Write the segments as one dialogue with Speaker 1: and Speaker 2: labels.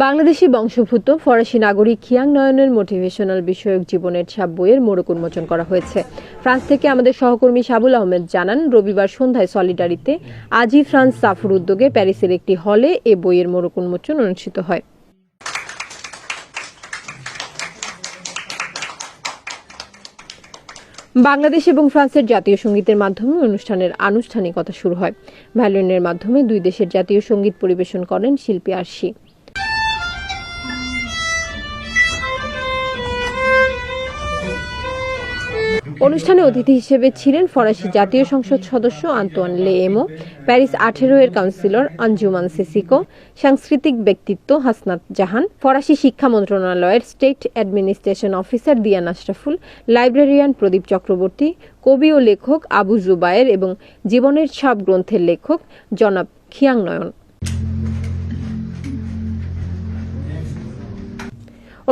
Speaker 1: বাংলাদেশি বংশোদ্ভূত ফরাসি নাগরিক খিয়াং নয়নের মোটিভেশনাল বিষয়ক জীবনের ছাপ বইয়ের মোড়ক উন্মোচন করা হয়েছে। ফ্রান্স থেকে আমাদের সহকর্মী সাবুল আহমেদ জানান, রবিবার সন্ধ্যায় সলিডারিতে আজি ফ্রান্স সাফর উদ্যোগে প্যারিসের একটি হলে এ বইয়ের মোড়ক উন্মোচন অনুষ্ঠিত হয়। বাংলাদেশ এবং ফ্রান্সের জাতীয় সঙ্গীতের মাধ্যমে অনুষ্ঠানের আনুষ্ঠানিকতা শুরু হয়। ভায়োলিনের মাধ্যমে দুই দেশের জাতীয় সঙ্গীত পরিবেশন করেন শিল্পী আরশি। অনুষ্ঠানে অতিথি হিসেবে ছিলেন ফরাসি জাতীয় সংসদ সদস্য আন্তোয়ান লেএমো, প্যারিস 18 এর কাউন্সিলর আঞ্জুমান সিসিকো, সাংস্কৃতিক ব্যক্তিত্ব হাসনাত জাহান, ফরাসি শিক্ষা মন্ত্রণালয়ের state administration officer Diyan Ashraful, librarian Pradip Chakraborty, কবি ও লেখক আবু জুবায়ের এবং জীবনের ছাপ গ্রন্থের লেখক জনাব খিয়াং নয়ন।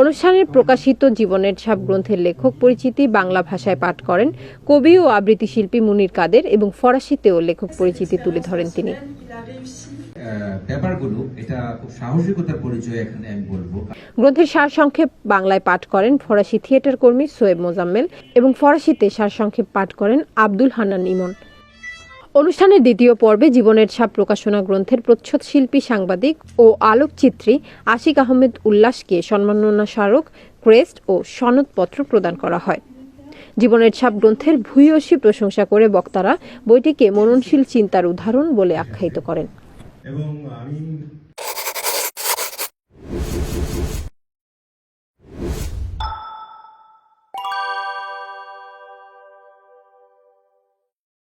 Speaker 1: অনুষ্ঠানে প্রকাশিত জীবনের ছাপ গ্রন্থের লেখক পরিচিতি বাংলা ভাষায় পাঠ করেন কবি ও আবৃত্তি শিল্পী মুনির কাদের এবং ফরাসিতেও লেখক পরিচিতি তুলে ধরেন তিনি। গ্রন্থের সারসংক্ষেপ বাংলায় পাঠ করেন ফরাসি থিয়েটার কর্মী সোয়েব মোজাম্মেল এবং ফরাসিতে সারসংক্ষেপ পাঠ করেন আব্দুল হান্নান ইমন। অনুষ্ঠানের দ্বিতীয় পর্বে জীবনের ছাপ প্রকাশনা গ্রন্থের প্রচ্ছদ শিল্পী, সাংবাদিক ও আলোকচিত্রী আশিক আহমেদ উল্লাসকে সম্মাননা স্মারক, ক্রেস্ট ও সনদপত্র প্রদান করা হয়। জীবনের ছাপ গ্রন্থের ভূয়সী প্রশংসা করে বক্তারা বইটিকে মননশীল চিন্তার উদাহরণ বলে আখ্যায়িত করেন।